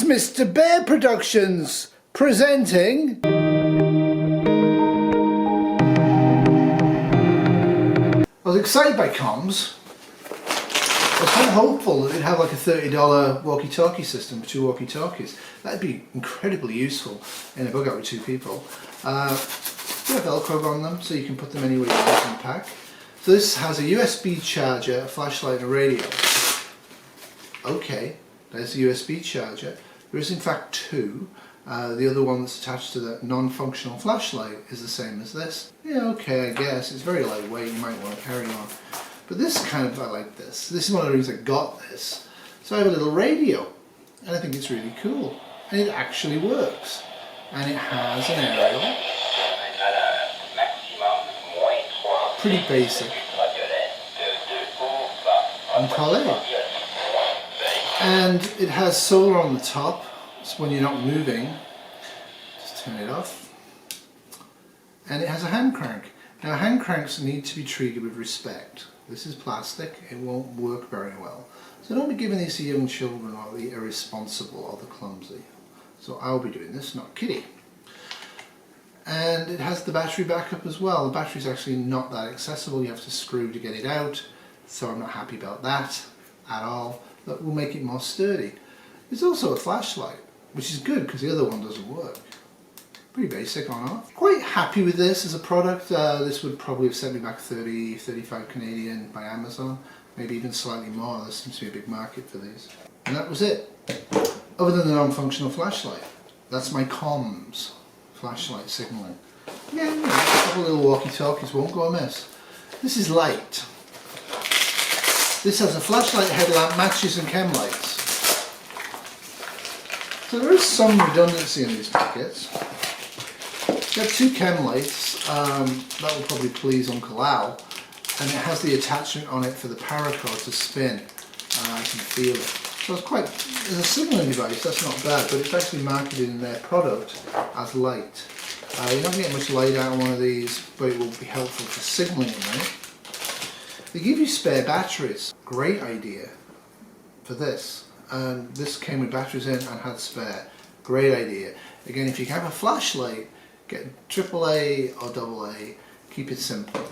It's Mr. Bear Productions presenting... I was excited by comms. I was kind of hopeful that they'd have like a $30 walkie-talkie system for 2 walkie-talkies. That'd be incredibly useful in a bug out with 2 people. You have Velcro on them so you can put them anywhere you want in the pack. So this has a USB charger, a flashlight and a radio. Okay, there's the USB charger. There is in fact 2. The other one that's attached to the non-functional flashlight is the same as this. Yeah, okay, I guess. It's very lightweight, you might want to carry on. But this kind of, I like this. This is one of the reasons I got this. So I have a little radio, and I think it's really cool. And it actually works. And it has an aerial. Pretty basic. And color. And it has solar on the top, so when you're not moving, just turn it off. And it has a hand crank. Now hand cranks need to be treated with respect. This is plastic, it won't work very well. So don't be giving these to young children or the irresponsible or the clumsy. So I'll be doing this, not Kitty. And it has the battery backup as well. The battery's actually not that accessible, you have to screw to get it out. So I'm not happy about that at all. That will make it more sturdy. There's also a flashlight, which is good because the other one doesn't work. Pretty basic on off. Quite happy with this as a product. This would probably have sent me back 35 Canadian by Amazon, maybe even slightly more. There seems to be a big market for these. And that was it. Other than the non-functional flashlight. That's my comms flashlight signaling. Yeah, a couple of little walkie-talkies won't go amiss. This is light. This has a flashlight, headlamp, matches and chem lights. So there is some redundancy in these packets. You have 2 chem lights, that will probably please Uncle Al, and it has the attachment on it for the paracord to spin. I can feel it. So it's quite, as a signaling device, that's not bad, but it's actually marketed in their product as light. You're not going to get much light out of one of these, but it will be helpful for signaling them. They give you spare batteries. Great idea for this. And this came with batteries in and had spare. Great idea. Again, if you have a flashlight, get AAA or AA. Keep it simple.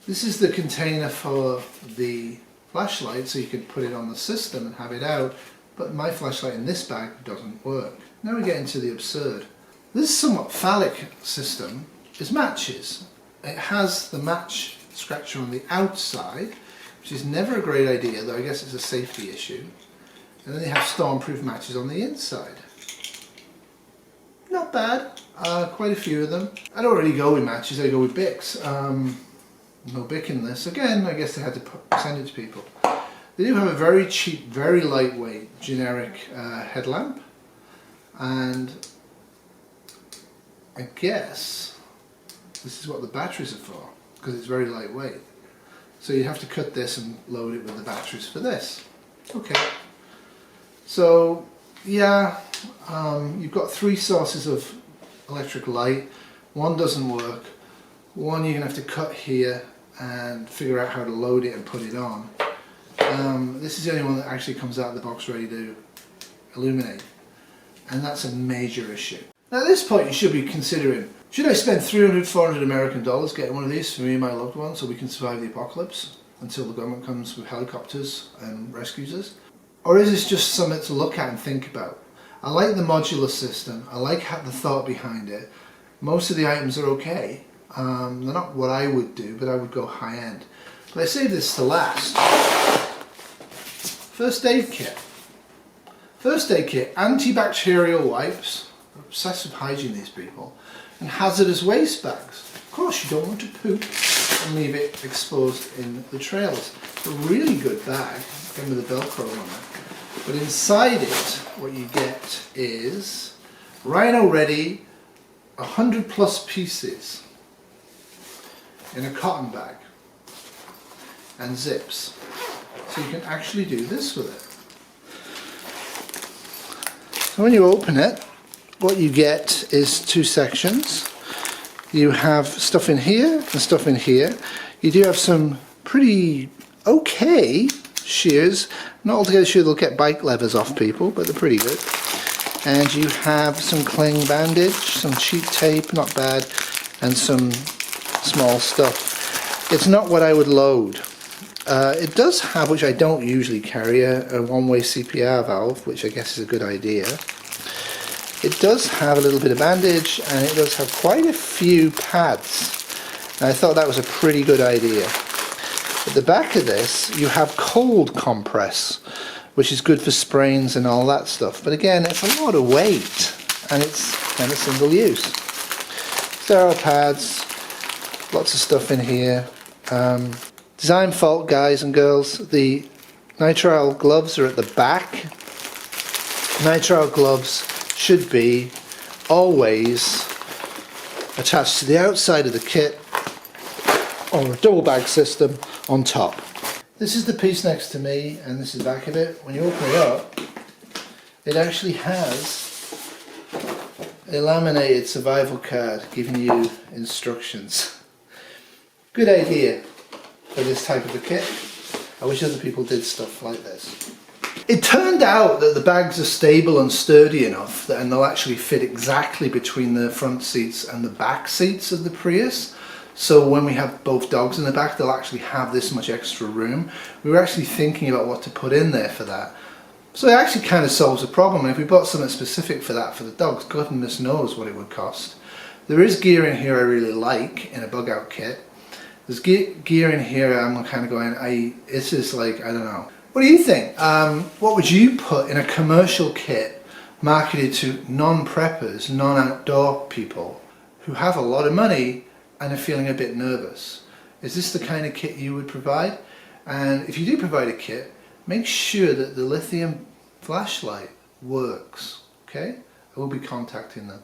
This is the container for the flashlight, so you can put it on the system and have it out. But my flashlight in this bag doesn't work. Now we get into the absurd. This somewhat phallic system is matches. It has the match scratcher on the outside, which is never a great idea, though I guess it's a safety issue. And then they have storm-proof matches on the inside. Not bad, quite a few of them. I don't really go with matches, I go with Bics. No Bic in this. Again, I guess they had to send it to people. They do have a very cheap, very lightweight, generic headlamp. And I guess this is what the batteries are for, because it's very lightweight. So you have to cut this and load it with the batteries for this. Okay. So yeah, you've got 3 sources of electric light. One doesn't work. One you're going to have to cut here and figure out how to load it and put it on. This is the only one that actually comes out of the box ready to illuminate. And that's a major issue. Now at this point you should be considering, should I spend $300–400 American dollars getting one of these for me and my loved ones so we can survive the apocalypse until the government comes with helicopters and rescues us? Or is this just something to look at and think about? I like the modular system, I like the thought behind it. Most of the items are okay. They're not what I would do, but I would go high end. But I saved this to last. First aid kit. First aid kit, antibacterial wipes. They're obsessed with hygiene, these people. And hazardous waste bags. Of course you don't want to poop and leave it exposed in the trails. It's a really good bag, again with the Velcro on it. But inside it, what you get is RINO ready, 100+ pieces in a cotton bag and zips. So you can actually do this with it. So when you open it, what you get is 2 sections. You have stuff in here and stuff in here. You do have some pretty okay shears. Not altogether sure they'll get bike levers off people, but they're pretty good. And you have some cling bandage, some cheap tape, not bad, and some small stuff. It's not what I would load. It does have, which I don't usually carry, a one-way CPR valve, which I guess is a good idea. It does have a little bit of bandage, and it does have quite a few pads. And I thought that was a pretty good idea. At the back of this, you have cold compress, which is good for sprains and all that stuff. But again, it's a lot of weight, and it's kind of single use. Sterile pads, lots of stuff in here. Design fault, guys and girls. The nitrile gloves are at the back. Nitrile gloves should be always attached to the outside of the kit or a double bag system on top. This is the piece next to me, and this is the back of it. When you open it up, it actually has a laminated survival card giving you instructions. Good idea for this type of a kit. I wish other people did stuff like this. It turned out that the bags are stable and sturdy enough and they'll actually fit exactly between the front seats and the back seats of the Prius. So when we have both dogs in the back, they'll actually have this much extra room. We were actually thinking about what to put in there for that. So it actually kind of solves the problem. And if we bought something specific for that for the dogs, goodness knows what it would cost. There is gear in here I really like in a bug out kit. There's gear in here I'm kind of going, it's just like, I don't know. What do you think? What would you put in a commercial kit marketed to non-preppers, non-outdoor people who have a lot of money and are feeling a bit nervous? Is this the kind of kit you would provide? And if you do provide a kit, make sure that the lithium flashlight works, okay? I will be contacting them.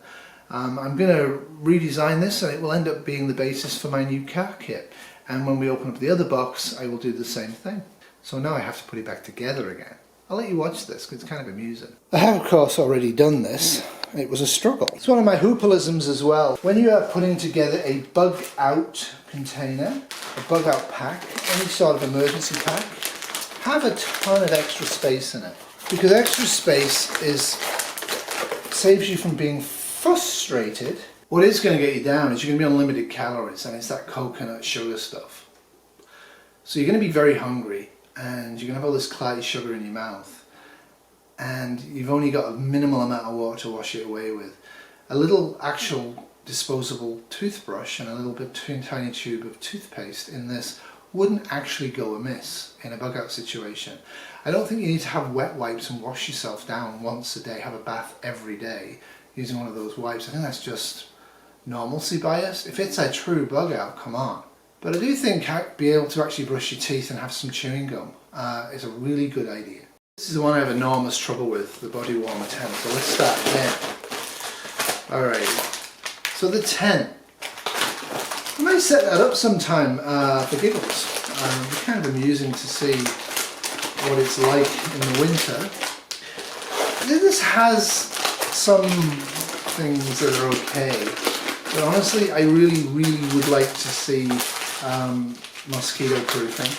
I'm going to redesign this and it will end up being the basis for my new car kit. And when we open up the other box, I will do the same thing. So now I have to put it back together again. I'll let you watch this because it's kind of amusing. I have of course already done this. It was a struggle. It's one of my Hupleisms as well. When you are putting together a bug out container, a bug out pack, any sort of emergency pack, have a ton of extra space in it. Because extra space saves you from being frustrated. What is going to get you down is you're going to be on limited calories, and it's that coconut sugar stuff. So you're going to be very hungry and you're going to have all this cloudy sugar in your mouth, and you've only got a minimal amount of water to wash it away with. A little actual disposable toothbrush and a little bit tiny tube of toothpaste in this wouldn't actually go amiss in a bug out situation. I don't think you need to have wet wipes and wash yourself down once a day, have a bath every day using one of those wipes. I think that's just normalcy bias. If it's a true bug out, come on. But I do think being able to actually brush your teeth and have some chewing gum is a really good idea. This is the one I have enormous trouble with, the body warmer tent. So let's start there. Alright, so the tent. I might set that up sometime for giggles. It's kind of amusing to see what it's like in the winter. This has some things that are okay, but honestly I really would like to see mosquito proofing.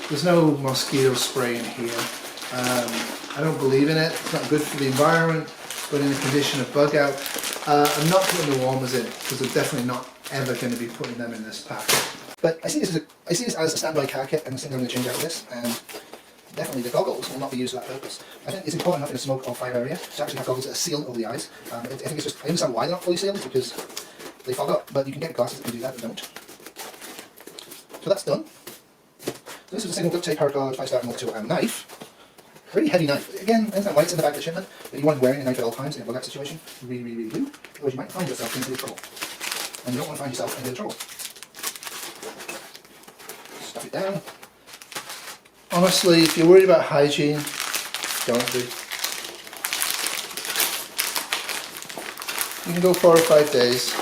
There's no mosquito spray in here. I don't believe in it. It's not good for the environment, but in a condition of bug out, I'm not putting the warmers in because I'm definitely not ever going to be putting them in this pack. But I see this as a standby car kit, and I think I'm going to change out of this, and definitely the goggles will not be used for that purpose. I think it's important enough in a smoke or fire area to actually have goggles that are sealed over the eyes. I think it's just, I understand why they're not fully sealed, it's because they fog up, but you can get glasses that can do that, but don't. So that's done. So this is a single duct tape paracord 5-star Mark II and knife. Pretty heavy knife. Again, there's that lights in the back of the shipment, but you want to be wearing a knife at all times in a bug out situation. You really do. Otherwise you might find yourself in a bit of trouble. And you don't want to find yourself in a bit of trouble. Stuff it down. Honestly, if you're worried about hygiene, don't be. You can go 4 or 5 days.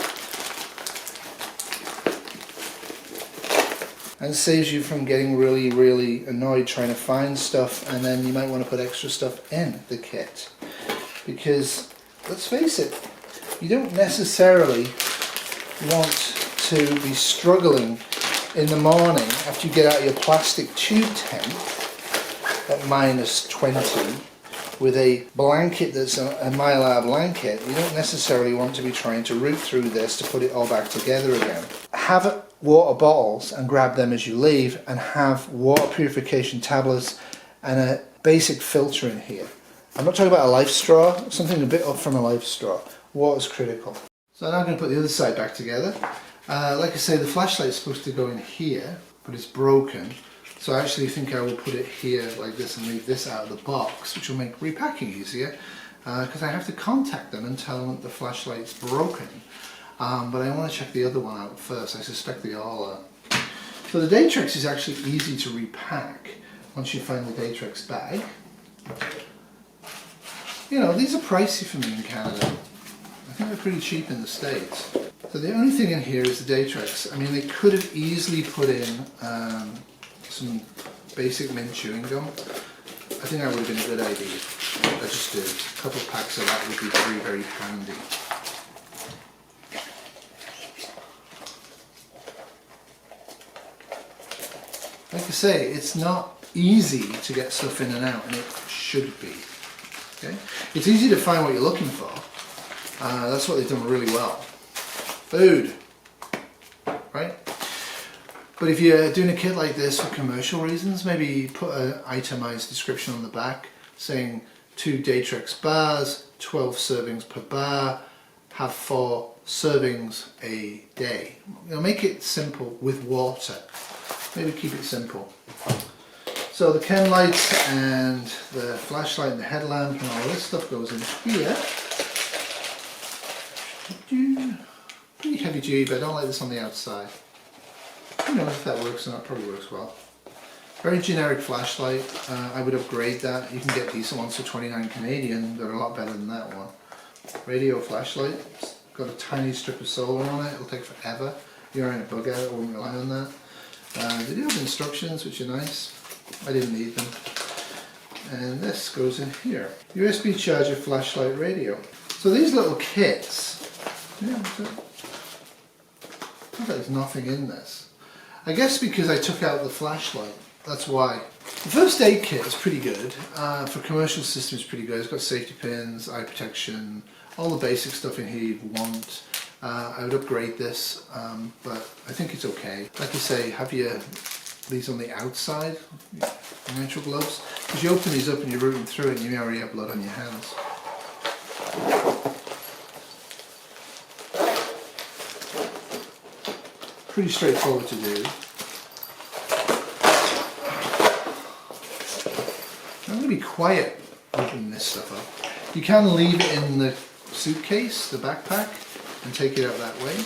And it saves you from getting really annoyed trying to find stuff, and then you might want to put extra stuff in the kit. Because, let's face it, you don't necessarily want to be struggling in the morning after you get out of your plastic tube tent at -20 with a blanket that's a Mylar blanket, you don't necessarily want to be trying to root through this to put it all back together again. Have water bottles and grab them as you leave, and have water purification tablets and a basic filter in here. I'm not talking about a life straw, something a bit up from a life straw. Water's critical. So now I'm going to put the other side back together. Like I say, the flashlight's supposed to go in here, but it's broken. So I actually think I will put it here like this and leave this out of the box, which will make repacking easier, because I have to contact them and tell them that the flashlight's broken. But I want to check the other one out first. I suspect they all are. So the Datrex is actually easy to repack once you find the Datrex bag. You know, these are pricey for me in Canada. I think they're pretty cheap in the States. So the only thing in here is the Datrex. I mean, they could have easily put in some basic mint chewing gum. I think that would have been a good idea. I just did. A couple of packs of that would be very, very handy. Like I say, it's not easy to get stuff in and out, and it should be. Okay? It's easy to find what you're looking for. That's what they've done really well. Food, right? But if you're doing a kit like this for commercial reasons, maybe put an itemized description on the back saying 2 Datrex bars, 12 servings per bar, have 4 servings a day. You know, make it simple with water. Maybe keep it simple. So the chem lights and the flashlight and the headlamp and all this stuff goes in here. Pretty heavy duty, but I don't like this on the outside. Who knows if that works or not? Probably works well. Very generic flashlight. I would upgrade that. You can get decent ones for 29 Canadian. They're a lot better than that one. Radio flashlight. It's got a tiny strip of solar on it. It'll take forever. You're in a bug out. I wouldn't rely on that. They do have instructions, which are nice. I didn't need them. And this goes in here. USB charger, flashlight, radio. So these little kits, yeah, there's nothing in this. I guess because I took out the flashlight, that's why. The first aid kit is pretty good. For commercial systems, it's pretty good. It's got safety pins, eye protection, all the basic stuff in here you'd want. I would upgrade this, but I think it's okay. Like you say, have these on the outside, your nitrile gloves, because you open these up and you're rooting through it and you may already have blood on your hands. Pretty straightforward to do. I'm going to be quiet opening this stuff up. You can leave it in the suitcase, the backpack, and take it out that way.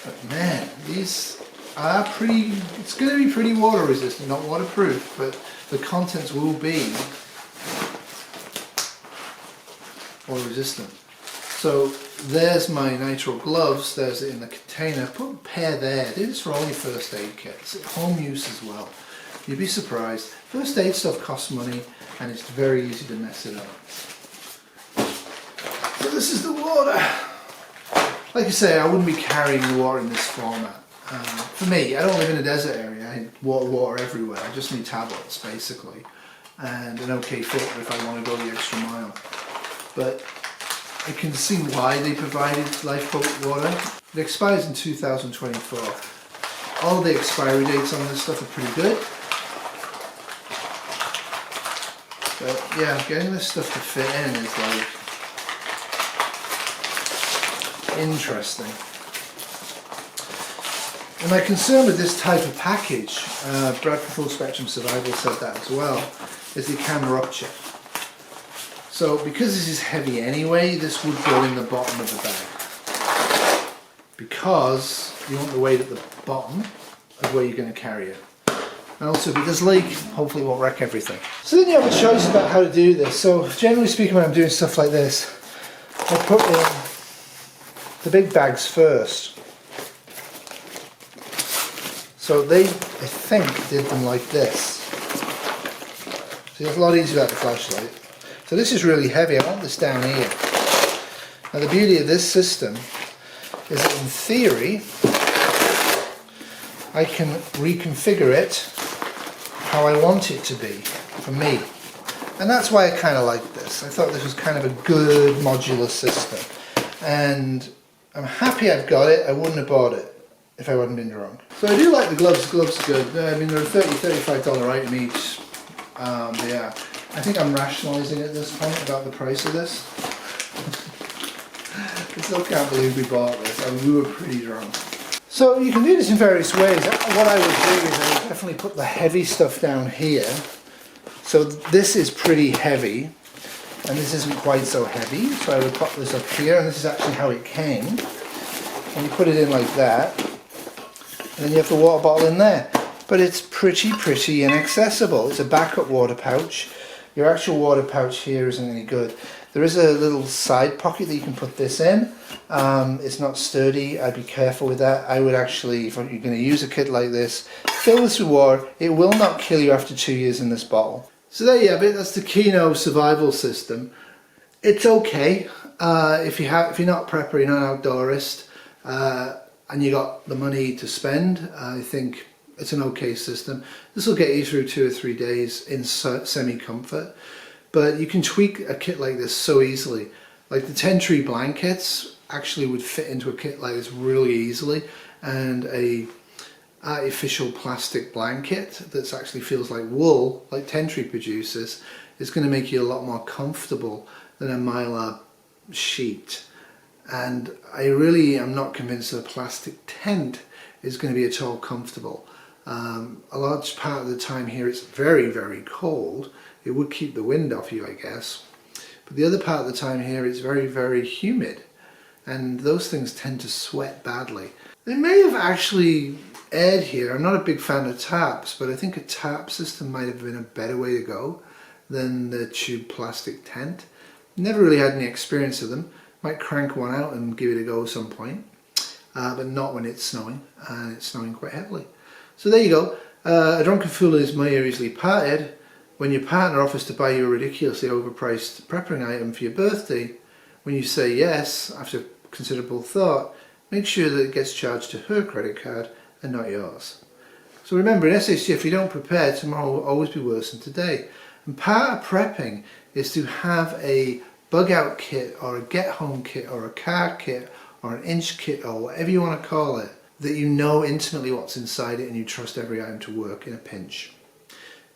But man, these are pretty, it's going to be pretty water resistant, not waterproof, but the contents will be water resistant. So there's my nitrile gloves, there's it in the container. Put a pair there. Do this for all your first aid kits, home use as well. You'd be surprised. First aid stuff costs money and it's very easy to mess it up. So this is the water. Like I say, I wouldn't be carrying the water in this format. For me, I don't live in a desert area. I need water everywhere. I just need tablets basically, and an okay filter if I want to go the extra mile. But I can see why they provided lifeboat water. It expires in 2024. All the expiry dates on this stuff are pretty good. But yeah, getting this stuff to fit in is like interesting. And my concern with this type of package, Brad from Full Spectrum Survival said that as well, is it can rupture. So because this is heavy anyway, this would go in the bottom of the bag. Because you want the weight at the bottom of where you're going to carry it. And also if it does leak, hopefully it won't wreck everything. So then you have a choice about how to do this. So generally speaking, when I'm doing stuff like this, I put in the big bags first. So they, I think, did them like this. So it's a lot easier without the flashlight. So this is really heavy. I want this down here. Now the beauty of this system is that in theory, I can reconfigure it how I want it to be, for me. And that's why I kind of like this. I thought this was kind of a good modular system. And I'm happy I've got it. I wouldn't have bought it if I hadn't been drunk. So I do like the gloves. The gloves are good. I mean, they're a $35 item each. Yeah, I think I'm rationalising at this point about the price of this. I still can't believe we bought this. I mean, we were pretty drunk. So you can do this in various ways. What I would do is I would definitely put the heavy stuff down here. So this is pretty heavy, and this isn't quite so heavy. So I would pop this up here, and this is actually how it came. And you put it in like that, and then you have the water bottle in there. But it's pretty inaccessible. It's a backup water pouch. Your actual water pouch here isn't any good. There is a little side pocket that you can put this in. It's not sturdy. I'd be careful with that. I would actually, if you're going to use a kit like this, fill this with water. It will not kill you after 2 years in this bottle. So there you have it. That's the RINO survival system. It's okay if you're not a prepper, you're not an outdoorist, and you got the money to spend. I think it's an okay system. This will get you through 2 or 3 days in semi-comfort. But you can tweak a kit like this so easily. Like the 10 tree blankets actually would fit into a kit like this really easily, and a artificial plastic blanket that actually feels like wool, like 10 tree produces, is going to make you a lot more comfortable than a Mylar sheet. And I really am not convinced that a plastic tent is going to be at all comfortable. A large part of the time here it's very cold. It would keep the wind off you, I guess. But the other part of the time here it's very humid, and those things tend to sweat badly. They may have actually aired here. I'm not a big fan of taps, but I think a tap system might have been a better way to go than the tube plastic tent. Never really had any experience of them. Might crank one out and give it a go at some point, but not when it's snowing, and it's snowing quite heavily. So there you go. A drunken fool is more easily parted. When your partner offers to buy you a ridiculously overpriced prepping item for your birthday, when you say yes after considerable thought, make sure that it gets charged to her credit card and not yours. So remember, in SHG, if you don't prepare, tomorrow will always be worse than today. And part of prepping is to have a bug out kit, or a get home kit, or a car kit, or an inch kit, or whatever you want to call it, that you know intimately what's inside it and you trust every item to work in a pinch.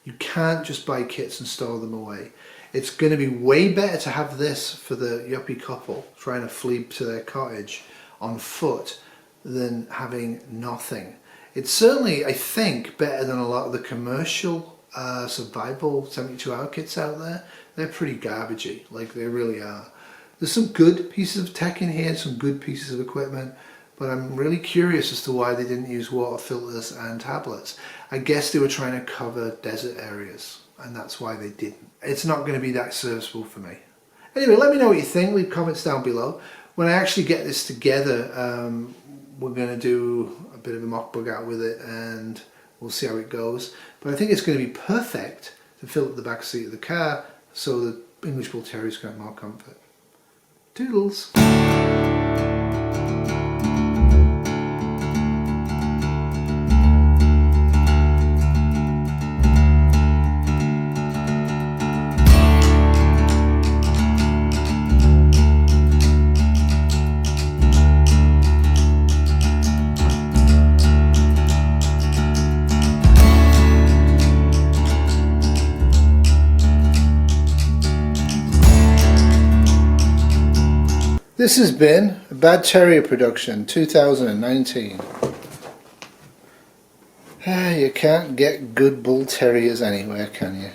You can't just buy kits and store them away. It's going to be way better to have this for the yuppie couple trying to flee to their cottage on foot than having nothing. It's certainly, I think, better than a lot of the commercial survival 72-hour kits out there. They're pretty garbagey, like they really are. There's some good pieces of tech in here, some good pieces of equipment, but I'm really curious as to why they didn't use water filters and tablets. I guess they were trying to cover desert areas, and that's why they didn't. It's not going to be that serviceable for me. Anyway, let me know what you think. Leave comments down below. When I actually get this together, we're going to do a bit of a mock bug out with it, and we'll see how it goes. But I think it's going to be perfect to fill up the back seat of the car so the English Bull Terriers can have more comfort. Toodles! This has been a Bad Terrier production, 2019. You can't get good bull terriers anywhere, can you?